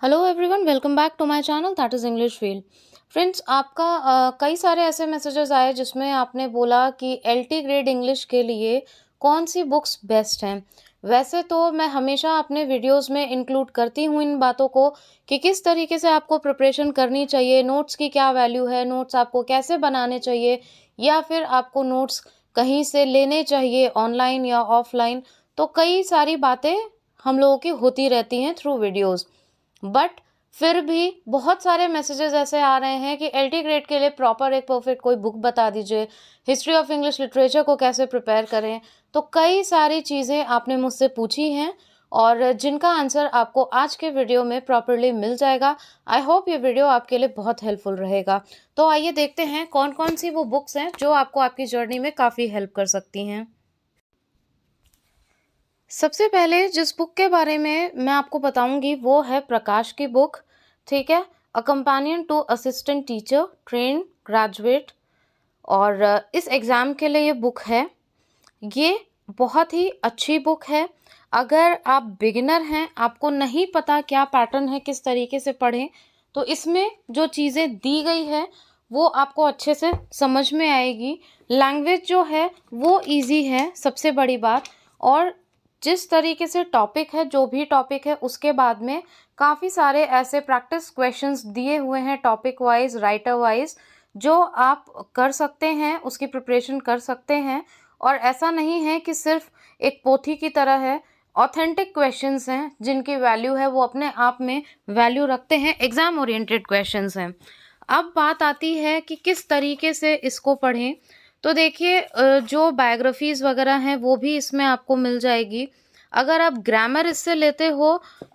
Hello everyone, welcome back to my channel that is English feel. Friends, आपका कई सारे ऐसे मैसेजेस आए जिसमें आपने बोला कि एलटी ग्रेड इंग्लिश के लिए कौन सी बुक्स बेस्ट हैं। वैसे तो मैं हमेशा अपने वीडियोस में इंक्लूड करती हूँ इन बातों को कि किस तरीके से आपको प्रिपरेशन करनी चाहिए, नोट्स की क्या वैल्यू है, नोट्स आपको कैसे बनाने चाहिए, या फिर आपको नोट्स कहीं से लेने चाहिए ऑनलाइन या ऑफलाइन। तो कई सारी बातें हम लोगों की होती रहती हैं थ्रू वीडियोज़। बट फिर भी बहुत सारे मैसेजेस ऐसे आ रहे हैं कि एलटी ग्रेड के लिए प्रॉपर एक परफेक्ट कोई बुक बता दीजिए, हिस्ट्री ऑफ इंग्लिश लिटरेचर को कैसे प्रिपेयर करें। तो कई सारी चीज़ें आपने मुझसे पूछी हैं और जिनका आंसर आपको आज के वीडियो में प्रॉपरली मिल जाएगा। आई होप ये वीडियो आपके लिए बहुत हेल्पफुल रहेगा। तो आइए देखते हैं कौन कौन सी वो बुक्स हैं जो आपको आपकी जर्नी में काफ़ी हेल्प कर सकती हैं। सबसे पहले जिस बुक के बारे में मैं आपको बताऊंगी वो है प्रकाश की बुक। ठीक है, a companion to assistant teacher train graduate. और इस एग्ज़ाम के लिए ये बुक है। ये बहुत ही अच्छी बुक है। अगर आप बिगिनर हैं, आपको नहीं पता क्या पैटर्न है, किस तरीके से पढ़ें, तो इसमें जो चीज़ें दी गई है वो आपको अच्छे से समझ में आएगी। लैंग्वेज जो है वो इजी है, सबसे बड़ी बात। और जिस तरीके से टॉपिक है, जो भी टॉपिक है, उसके बाद में काफ़ी सारे ऐसे प्रैक्टिस क्वेश्चंस दिए हुए हैं टॉपिक वाइज, राइटर वाइज, जो आप कर सकते हैं, उसकी प्रिपरेशन कर सकते हैं। और ऐसा नहीं है कि सिर्फ एक पोथी की तरह है। ऑथेंटिक क्वेश्चंस हैं जिनकी वैल्यू है, वो अपने आप में वैल्यू रखते हैं, एग्ज़ाम ओरिएंटेड क्वेश्चंस हैं। अब बात आती है कि किस तरीके से इसको पढ़ें। तो देखिए, जो बायोग्राफीज़ वगैरह हैं वो भी इसमें आपको मिल जाएगी। अगर आप ग्रामर इससे लेते हो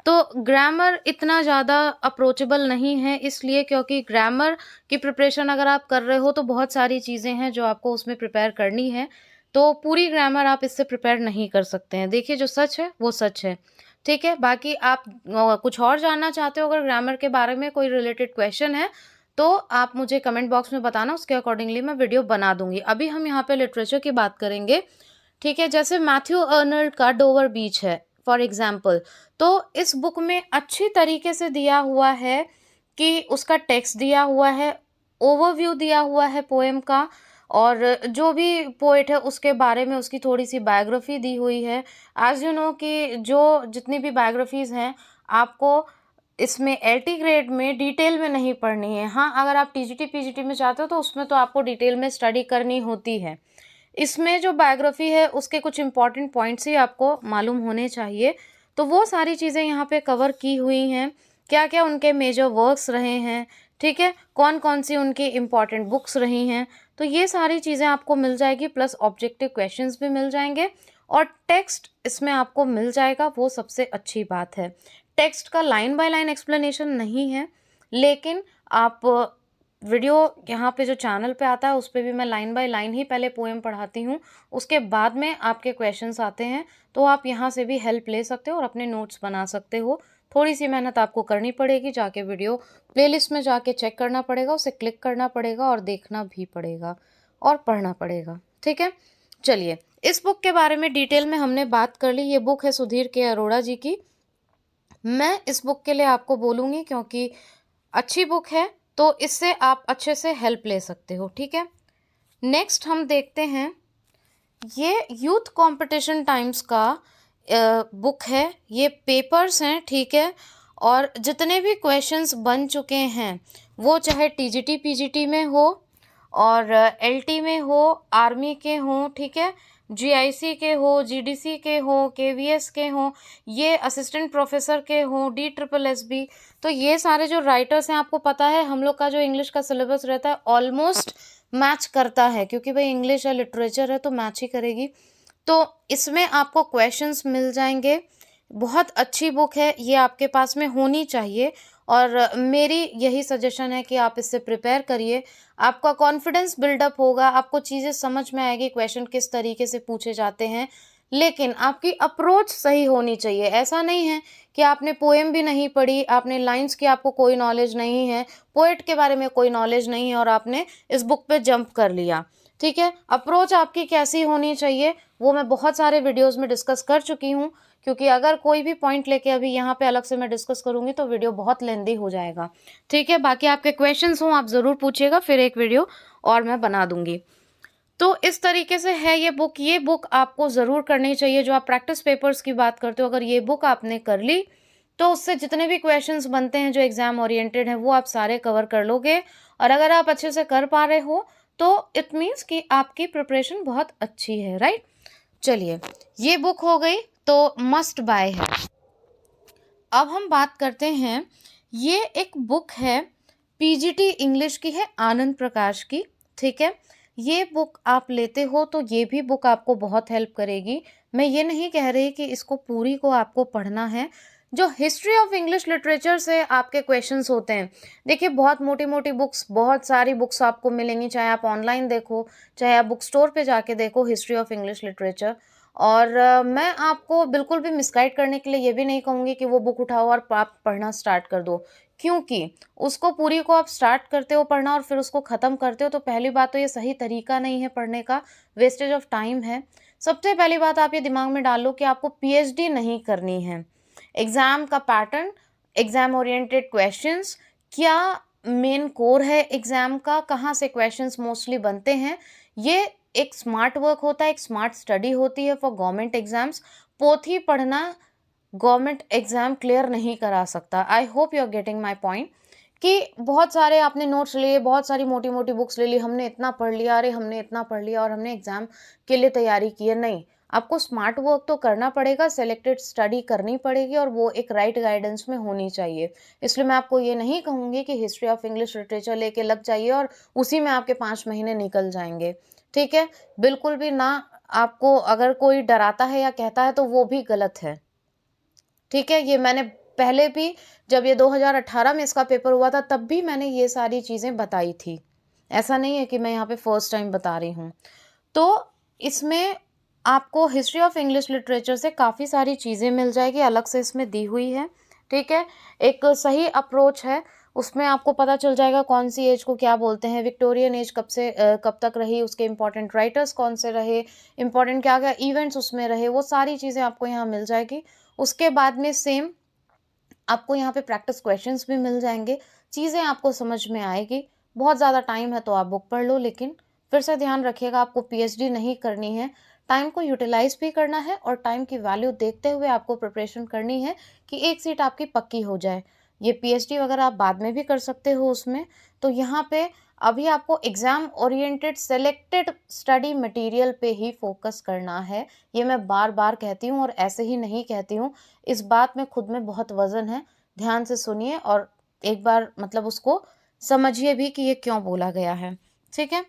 तो ग्रामर इतना ज़्यादा अप्रोचेबल नहीं है, इसलिए क्योंकि ग्रामर की प्रिपरेशन अगर आप कर रहे हो तो बहुत सारी चीज़ें हैं जो आपको उसमें प्रिपेयर करनी है। तो पूरी ग्रामर आप इससे प्रिपेयर नहीं कर सकते हैं। देखिए, जो सच है वो सच है। ठीक है, बाकी आप कुछ और जानना चाहते हो, अगर ग्रामर के बारे में कोई रिलेटेड क्वेश्चन है तो आप मुझे कमेंट बॉक्स में बताना, उसके अकॉर्डिंगली मैं वीडियो बना दूंगी। अभी हम यहाँ पे लिटरेचर की बात करेंगे। ठीक है, जैसे मैथ्यू अर्नल्ड का डोवर बीच है फॉर एग्जाम्पल। तो इस बुक में अच्छी तरीके से दिया हुआ है कि उसका टेक्स्ट दिया हुआ है, ओवरव्यू दिया हुआ है पोएम का, और जो भी पोएट है उसके बारे में उसकी थोड़ी सी बायोग्राफी दी हुई है। एज यू नो कि जो जितनी भी बायोग्राफीज़ हैं, आपको इसमें एलटी ग्रेड में डिटेल में नहीं पढ़नी है। हाँ, अगर आप टीजीटी पीजीटी में चाहते हो तो उसमें तो आपको डिटेल में स्टडी करनी होती है। इसमें जो बायोग्राफी है उसके कुछ इंपॉर्टेंट पॉइंट्स ही आपको मालूम होने चाहिए। तो वो सारी चीज़ें यहाँ पे कवर की हुई हैं, क्या क्या उनके मेजर वर्क्स रहे हैं, ठीक है, कौन कौन सी उनकी इम्पॉर्टेंट बुक्स रही हैं। तो ये सारी चीज़ें आपको मिल जाएगी, प्लस ऑब्जेक्टिव क्वेश्चंस भी मिल जाएंगे और टेक्स्ट इसमें आपको मिल जाएगा। वो सबसे अच्छी बात है। टेक्स्ट का लाइन बाय लाइन एक्सप्लेनेशन नहीं है, लेकिन आप वीडियो यहाँ पे जो चैनल पे आता है उस पे भी मैं लाइन बाय लाइन ही पहले पोएम पढ़ाती हूँ, उसके बाद में आपके क्वेश्चंस आते हैं। तो आप यहाँ से भी हेल्प ले सकते हो और अपने नोट्स बना सकते हो। थोड़ी सी मेहनत आपको करनी पड़ेगी, जाके वीडियो प्लेलिस्ट में जाके चेक करना पड़ेगा, उसे क्लिक करना पड़ेगा और देखना भी पड़ेगा और पढ़ना पड़ेगा। ठीक है, चलिए, इस बुक के बारे में डिटेल में हमने बात कर ली। ये बुक है सुधीर के अरोड़ा जी की। मैं इस बुक के लिए आपको बोलूँगी क्योंकि अच्छी बुक है, तो इससे आप अच्छे से हेल्प ले सकते हो। ठीक है, नेक्स्ट हम देखते हैं, ये यूथ कंपटीशन टाइम्स का बुक है। ये पेपर्स हैं, ठीक है, और जितने भी क्वेश्चंस बन चुके हैं वो चाहे टीजीटी पीजीटी में हो और एलटी में हो, आर्मी के हों, ठीक है, जीआईसी के हो, जीडीसी के हो, केवीएस के हों, ये असिस्टेंट प्रोफेसर के हों, डी ट्रिपल एस बी। तो ये सारे जो राइटर्स हैं, आपको पता है हम लोग का जो इंग्लिश का सिलेबस रहता है ऑलमोस्ट मैच करता है, क्योंकि भाई इंग्लिश है, लिटरेचर है, तो मैच ही करेगी। तो इसमें आपको क्वेश्चंस मिल जाएंगे। बहुत अच्छी बुक है, ये आपके पास में होनी चाहिए और मेरी यही सजेशन है कि आप इससे प्रिपेयर करिए। आपका कॉन्फिडेंस बिल्डअप होगा, आपको चीज़ें समझ में आएगी, क्वेश्चन किस तरीके से पूछे जाते हैं। लेकिन आपकी अप्रोच सही होनी चाहिए। ऐसा नहीं है कि आपने पोएम भी नहीं पढ़ी, आपने लाइंस की आपको कोई नॉलेज नहीं है, पोएट के बारे में कोई नॉलेज नहीं है और आपने इस बुक पे जंप कर लिया। ठीक है, अप्रोच आपकी कैसी होनी चाहिए, वो मैं बहुत सारे वीडियोज़ में डिस्कस कर चुकी हूँ, क्योंकि अगर कोई भी पॉइंट लेके अभी यहाँ पे अलग से मैं डिस्कस करूँगी तो वीडियो बहुत लेंदी हो जाएगा, ठीक है। बाकी आपके क्वेश्चंस हों आप ज़रूर पूछिएगा, फिर एक वीडियो और मैं बना दूँगी। तो इस तरीके से है ये बुक आपको ज़रूर करनी चाहिए। जो आप प्रैक्टिस पेपर्स की बात करते हो, अगर ये बुक आपने कर ली तो उससे जितने भी क्वेश्चंस बनते हैं जो एग्ज़ाम ओरिएंटेड हैं वो आप सारे कवर कर लोगे। और अगर आप अच्छे से कर पा रहे हो तो इट मीन्स कि आपकी प्रिपरेशन बहुत अच्छी है, राइट। चलिए, ये बुक हो गई तो मस्ट बाय है। अब हम बात करते हैं, ये एक बुक है पीजीटी इंग्लिश की है, आनंद प्रकाश की, ठीक है। ये बुक आप लेते हो तो ये भी बुक आपको बहुत हेल्प करेगी। मैं ये नहीं कह रही कि इसको पूरी को आपको पढ़ना है। जो हिस्ट्री ऑफ इंग्लिश लिटरेचर से आपके क्वेश्चंस होते हैं, देखिए बहुत मोटी मोटी बुक्स, बहुत सारी बुक्स आपको मिलेंगी, चाहे आप ऑनलाइन देखो, चाहे आप बुक स्टोर पे जाके देखो हिस्ट्री ऑफ इंग्लिश लिटरेचर। और मैं आपको बिल्कुल भी मिसगाइड करने के लिए ये भी नहीं कहूँगी कि वो बुक उठाओ और आप पढ़ना स्टार्ट कर दो, क्योंकि उसको पूरी को आप स्टार्ट करते हो पढ़ना और फिर उसको ख़त्म करते हो तो पहली बात तो ये सही तरीका नहीं है पढ़ने का, वेस्टेज ऑफ टाइम है। सबसे पहली बात आप ये दिमाग में डाल लो कि आपको पीएचडी नहीं करनी है। एग्ज़ाम का पैटर्न, एग्ज़ाम ओरिएंटेड क्वेश्चंस, क्या मेन कोर है एग्ज़ाम का, कहाँ से क्वेश्चंस मोस्टली बनते हैं, ये एक स्मार्ट वर्क होता है, एक स्मार्ट स्टडी होती है फॉर गवर्नमेंट एग्जाम्स। पोथी पढ़ना गवर्नमेंट एग्जाम क्लियर नहीं करा सकता। I hope you are getting my point, कि बहुत सारे आपने नोट्स लिए, बहुत सारी मोटी मोटी बुक्स ले ली, हमने इतना पढ़ लिया, अरे हमने इतना पढ़ लिया और हमने एग्जाम के लिए तैयारी की है। नहीं, आपको स्मार्ट वर्क तो करना पड़ेगा, सेलेक्टेड स्टडी करनी पड़ेगी और वो एक राइट गाइडेंस में होनी चाहिए। इसलिए मैं आपको ये नहीं कहूँगी कि हिस्ट्री ऑफ इंग्लिश लिटरेचर लेके लग जाइए और उसी में आपके 5 महीने निकल जाएंगे, ठीक है। बिल्कुल भी ना। आपको अगर कोई डराता है या कहता है तो वो भी गलत है, ठीक है। ये मैंने पहले भी, जब ये 2018 में इसका पेपर हुआ था तब भी मैंने ये सारी चीज़ें बताई थी। ऐसा नहीं है कि मैं यहाँ पे फर्स्ट टाइम बता रही हूँ। तो इसमें आपको हिस्ट्री ऑफ इंग्लिश लिटरेचर से काफ़ी सारी चीज़ें मिल जाएगी, अलग से इसमें दी हुई है, ठीक है। एक सही अप्रोच है, उसमें आपको पता चल जाएगा कौन सी एज को क्या बोलते हैं, विक्टोरियन एज कब से कब तक रही, उसके इंपॉर्टेंट राइटर्स कौन से रहे, इंपॉर्टेंट क्या क्या इवेंट्स उसमें रहे, वो सारी चीज़ें आपको यहाँ मिल जाएगी। उसके बाद में सेम आपको यहाँ पे प्रैक्टिस क्वेश्चंस भी मिल जाएंगे, चीज़ें आपको समझ में आएगी। बहुत ज़्यादा टाइम है तो आप बुक पढ़ लो, लेकिन फिर से ध्यान रखिएगा आपको पीएचडी नहीं करनी है, टाइम को यूटिलाइज भी करना है और टाइम की वैल्यू देखते हुए आपको प्रिपरेशन करनी है कि एक सीट आपकी पक्की हो जाए। ये पीएचडी वगैरह आप बाद में भी कर सकते हो उसमें। तो यहाँ पे अभी आपको exam oriented selected study material पे ही फोकस करना है। ये मैं बार बार कहती हूँ और ऐसे ही नहीं कहती हूँ, इस बात में खुद में बहुत वज़न है। ध्यान से सुनिए और एक बार मतलब उसको समझिए भी कि ये क्यों बोला गया है, ठीक है।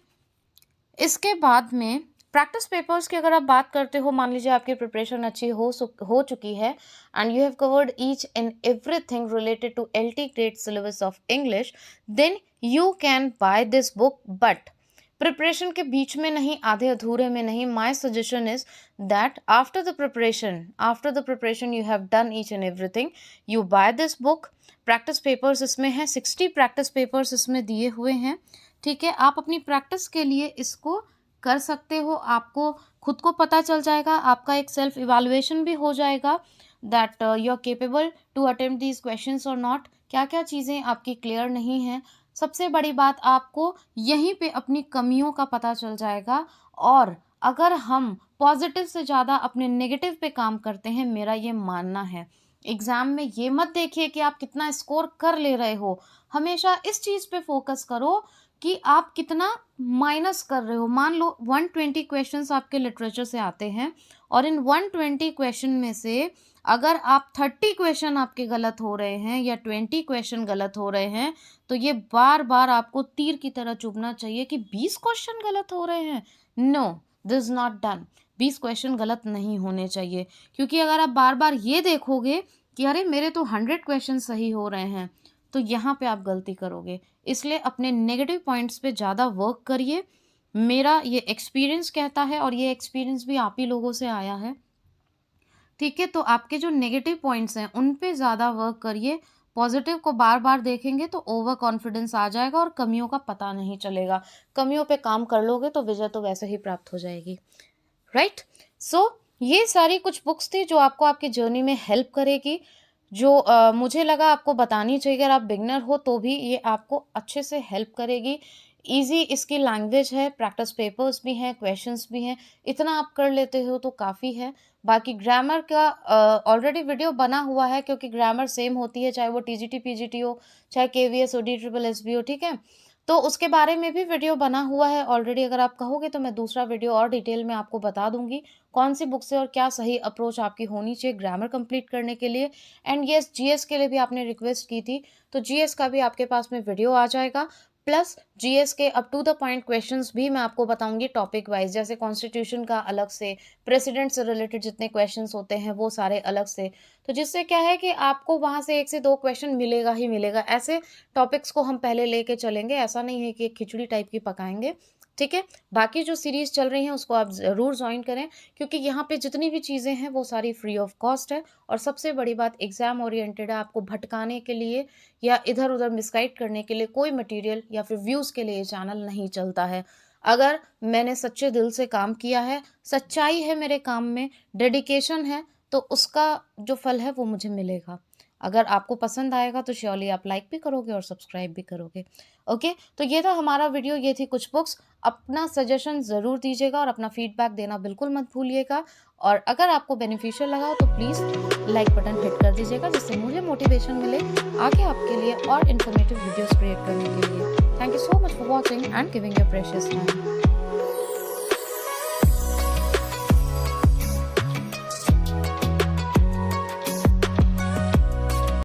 इसके बाद में प्रैक्टिस पेपर्स की अगर आप बात करते हो, मान लीजिए आपकी प्रिपरेशन अच्छी हो चुकी है and you have covered each and everything related to LT grade syllabus of English, then you can buy this book. But preparation के बीच में नहीं, आधे अधूरे में नहीं, my suggestion is that after the preparation you have done each and everything, you buy this book. Practice papers इसमें हैं, 60 प्रैक्टिस पेपर्स इसमें दिए हुए हैं, ठीक है। आप अपनी प्रैक्टिस के लिए इसको कर सकते हो, आपको खुद को पता चल जाएगा, आपका एक सेल्फ इवैल्यूएशन भी हो जाएगा that you are capable to attempt these questions और नॉट, क्या क्या चीज़ें आपकी क्लियर नहीं हैं। सबसे बड़ी बात, आपको यहीं पे अपनी कमियों का पता चल जाएगा। और अगर हम पॉजिटिव से ज़्यादा अपने नेगेटिव पे काम करते हैं, मेरा ये मानना है, एग्ज़ाम में ये मत देखिए कि आप कितना स्कोर कर ले रहे हो, हमेशा इस चीज़ पे फोकस करो कि आप कितना माइनस कर रहे हो। मान लो 120 क्वेश्चंस आपके लिटरेचर से आते हैं और इन 120 क्वेश्चन में से अगर आप 30 क्वेश्चन आपके गलत हो रहे हैं या 20 क्वेश्चन गलत हो रहे हैं, तो ये बार बार आपको तीर की तरह चुभना चाहिए कि 20 क्वेश्चन गलत हो रहे हैं। No, this is not done. 20 question गलत नहीं होने चाहिए, क्योंकि अगर आप बार बार ये देखोगे कि अरे मेरे तो 100 क्वेश्चन सही हो रहे हैं, तो यहाँ पे आप गलती करोगे। इसलिए अपने नेगेटिव पॉइंट्स पे ज़्यादा वर्क करिए, मेरा ये एक्सपीरियंस कहता है और ये एक्सपीरियंस भी आप ही लोगों से आया है, ठीक है। तो आपके जो नेगेटिव पॉइंट्स हैं उन पे ज़्यादा वर्क करिए, पॉजिटिव को बार बार देखेंगे तो ओवर कॉन्फिडेंस आ जाएगा और कमियों का पता नहीं चलेगा। कमियों पे काम कर लोगे तो विजय तो वैसे ही प्राप्त हो जाएगी। राइट? सो ये सारी कुछ बुक्स थी जो आपको आपकी जर्नी में हेल्प करेगी, जो मुझे लगा आपको बतानी चाहिए। अगर आप बिगिनर हो तो भी ये आपको अच्छे से हेल्प करेगी। ईज़ी इसकी लैंग्वेज है, प्रैक्टिस पेपर्स भी हैं, क्वेश्चंस भी हैं, इतना आप कर लेते हो तो काफ़ी है। बाकी ग्रामर का ऑलरेडी वीडियो बना हुआ है, क्योंकि ग्रामर सेम होती है, चाहे वो टीजीटी, पीजीटी हो, चाहे केवीएस हो, DSSS हो, ठीक है? तो उसके बारे में भी वीडियो बना हुआ है ऑलरेडी। अगर आप कहोगे तो मैं दूसरा वीडियो और डिटेल में आपको बता दूँगी, कौन-सी बुक से और क्या सही अप्रोच आपकी होनी चाहिए ग्रामर कंप्लीट करने के लिए। एंड येस, जीएस के लिए भी आपने रिक्वेस्ट की थी, तो जीएस का भी आपके पास में वीडियो आ जाएगा। प्लस जीएस के up to the point questions भी मैं आपको बताऊँगी टॉपिक वाइज़, जैसे कॉन्स्टिट्यूशन का अलग से, प्रेसिडेंट से रिलेटेड जितने क्वेश्चंस होते हैं वो सारे अलग से। तो जिससे क्या है कि आपको वहाँ से 1 से 2 क्वेश्चन मिलेगा ही मिलेगा। ऐसे टॉपिक्स को हम पहले लेके चलेंगे, ऐसा नहीं है कि एक खिचड़ी टाइप की पकाएँगे, ठीक है? बाकी जो सीरीज़ चल रही हैं उसको आप ज़रूर जॉइन करें, क्योंकि यहाँ पे जितनी भी चीज़ें हैं वो सारी फ्री ऑफ कॉस्ट है। और सबसे बड़ी बात, एग्ज़ाम ओरिएंटेड है, आपको भटकाने के लिए या इधर-उधर मिसगाइड करने के लिए कोई मटेरियल या फिर व्यूज़ के लिए ये चैनल नहीं चलता है। अगर मैंने सच्चे दिल से काम किया है, सच्चाई है मेरे काम में, डेडिकेशन है, तो उसका जो फल है वो मुझे मिलेगा। अगर आपको पसंद आएगा तो श्योरली आप लाइक भी करोगे और सब्सक्राइब भी करोगे। ओके? तो ये था हमारा वीडियो, ये थी कुछ बुक्स। अपना सजेशन ज़रूर दीजिएगा और अपना फीडबैक देना बिल्कुल मत भूलिएगा। और अगर आपको बेनिफिशियल लगा हो तो प्लीज़ लाइक बटन हिट कर दीजिएगा, जिससे मुझे मोटिवेशन मिले आगे आपके लिए और इन्फॉर्मेटिव वीडियोज़ क्रिएट करने के लिए। Thank you so much for watching and giving your precious time.